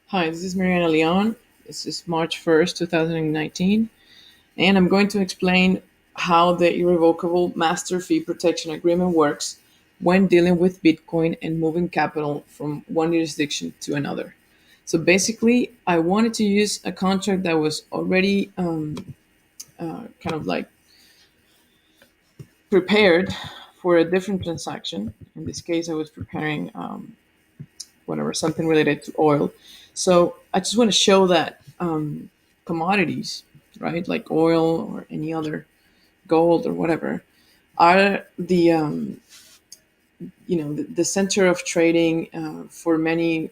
Hi, this is Mariana Leon. This is March 1st, 2019, and I'm going to explain how the irrevocable master fee protection agreement works when dealing with Bitcoin and moving capital from one jurisdiction to another. So basically, I wanted to use a contract that was already kind of like prepared for a different transaction. In this case, I was preparing whatever, something related to oil. So I just want to show that commodities, right, like oil or any other gold or whatever, are the center of trading for many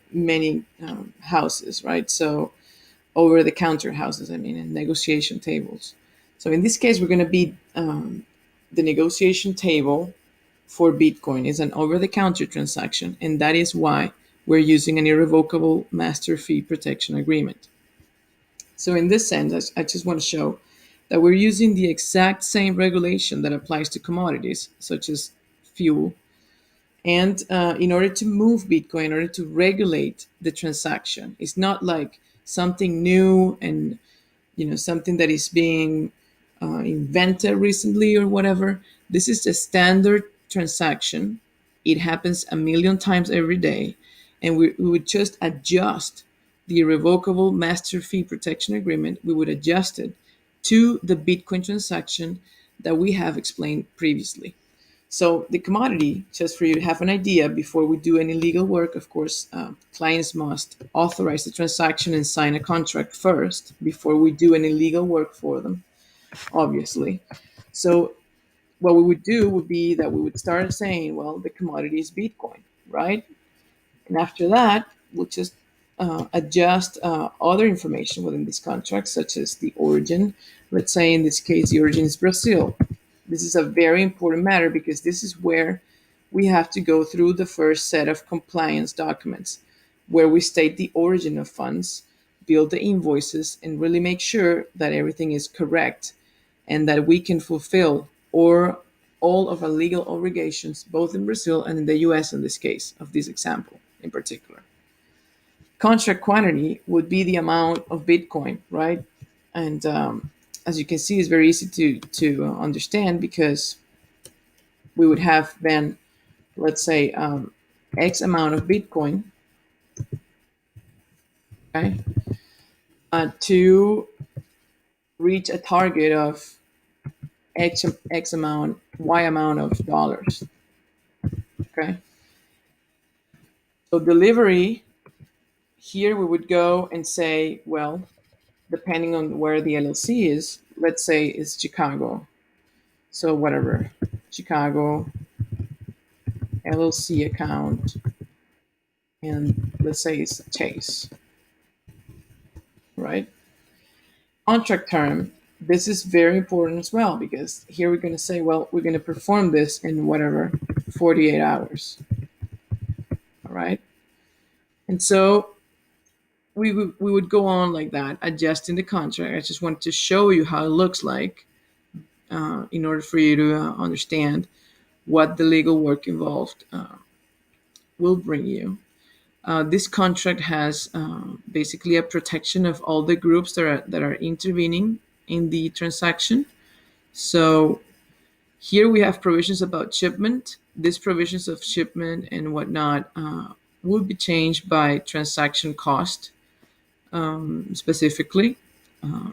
houses, right? So over the counter houses, I mean, and negotiation tables. So in this case, we're going to be the negotiation table for Bitcoin is an over the counter transaction, and that is why we're using an irrevocable master fee protection agreement. So, in this sense, I just want to show that we're using the exact same regulation that applies to commodities, such as fuel. And in order to move Bitcoin, in order to regulate the transaction, it's not like something new and something that is being invented recently or whatever. This is a standard transaction. It happens a million times every day, and we would just adjust the irrevocable master fee protection agreement. We would adjust it to the Bitcoin transaction that we have explained previously. So the commodity, just for you to have an idea, before we do any legal work, of course, clients must authorize the transaction and sign a contract first before we do any legal work for them, obviously. So what we would do would be that we would start saying, well, the commodity is Bitcoin, right? And after that, we'll just adjust other information within this contract, such as the origin. Let's say in this case, the origin is Brazil. This is a very important matter because this is where we have to go through the first set of compliance documents where we state the origin of funds, build the invoices, and really make sure that everything is correct and that we can fulfill or all of our legal obligations, both in Brazil and in the US in this case, of this example in particular. Contract quantity would be the amount of Bitcoin, right? And as you can see, it's very easy to understand because we would have then, let's say, X amount of Bitcoin, okay, to reach a target of X amount, Y amount of dollars, okay? So delivery, here we would go and say, well, depending on where the LLC is, let's say it's Chicago. So whatever, Chicago LLC account, and let's say it's Chase, right? Contract term, this is very important as well because here we're going to say, well, we're going to perform this in whatever 48 hours, all right? And so we would go on like that, adjusting the contract. I just wanted to show you how it looks like in order for you to understand what the legal work involved will bring you. This contract has basically a protection of all the groups that are intervening in the transaction. So here we have provisions about shipment. These provisions of shipment and whatnot will be changed by transaction cost specifically.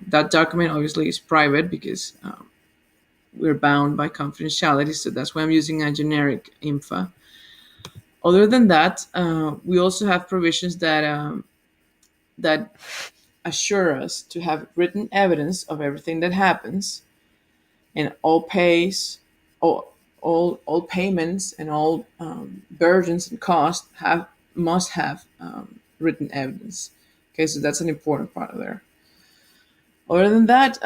That document obviously is private because we're bound by confidentiality, so that's why I'm using a generic info. Other than that, we also have provisions that assure us to have written evidence of everything that happens, and all payments and all burdens and costs have must have written evidence. Okay, so that's an important part of there. Other than that,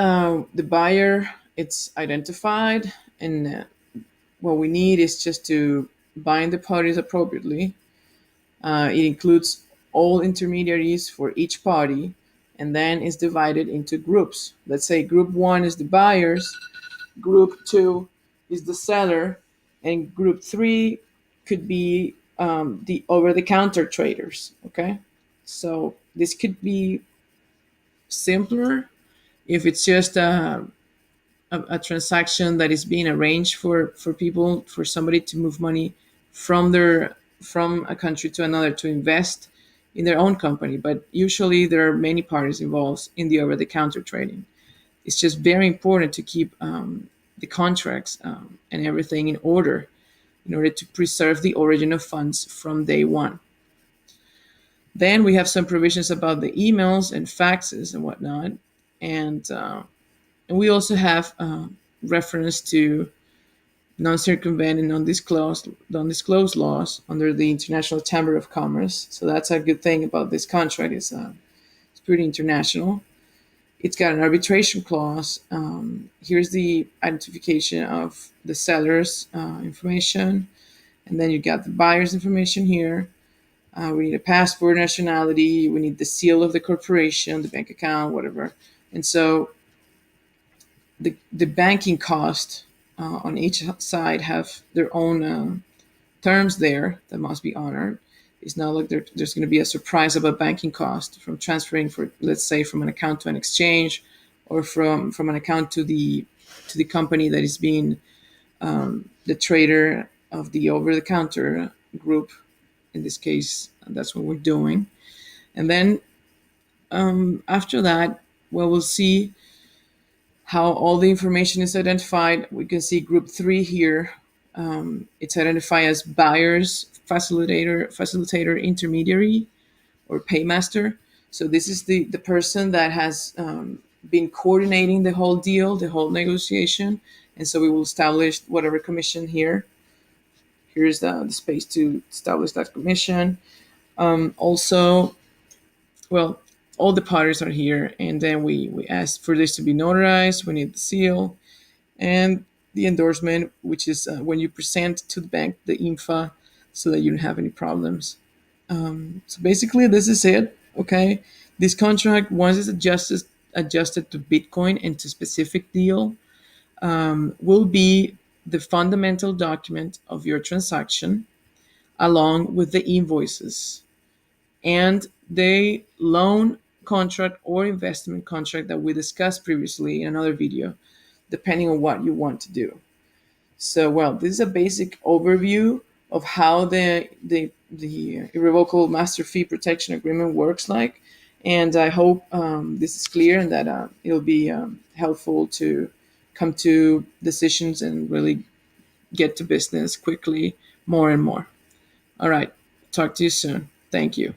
the buyer, it's identified, and what we need is just to bind the parties appropriately. It includes all intermediaries for each party, and then is divided into groups. Let's say group one is the buyers, group two is the seller, and group three could be the over the counter traders. Okay. So this could be simpler if it's just a transaction that is being arranged for people, for somebody to move money from a country to another to invest in their own company. But usually there are many parties involved in the over-the-counter trading. It's just very important to keep the contracts and everything in order to preserve the origin of funds from day one. Then we have some provisions about the emails and faxes and whatnot, and and we also have reference to non-circumvent and non-disclosed laws under the International Chamber of Commerce. So that's a good thing about this contract. It's pretty international. It's got an arbitration clause. Here's the identification of the seller's information, and then you got the buyer's information here. We need a passport, nationality. We need the seal of the corporation, the bank account, whatever. And so the banking cost on each side have their own terms there that must be honored. It's not like there's going to be a surprise about banking cost from transferring, for let's say, from an account to an exchange, or from an account to the company that is being the trader of the over the counter group. In this case, that's what we're doing. And then after that, well, we'll see how all the information is identified. We can see group 3 here. It's identified as buyers, facilitator, intermediary, or paymaster. So this is the person that has been coordinating the whole deal, the whole negotiation. And so we will establish whatever commission here. Here's the space to establish that commission. Also, well, all the parties are here, and then we ask for this to be notarized. We need the seal and the endorsement, which is when you present to the bank the INFA, so that you don't have any problems. So basically, this is it. Okay, this contract, once it's adjusted to Bitcoin and to specific deal, will be the fundamental document of your transaction, along with the invoices and the loan contract or investment contract that we discussed previously in another video, depending on what you want to do. So, well, this is a basic overview of how the irrevocable master fee protection agreement works like. And I hope this is clear, and that it'll be helpful to come to decisions and really get to business quickly more and more. All right. Talk to you soon. Thank you.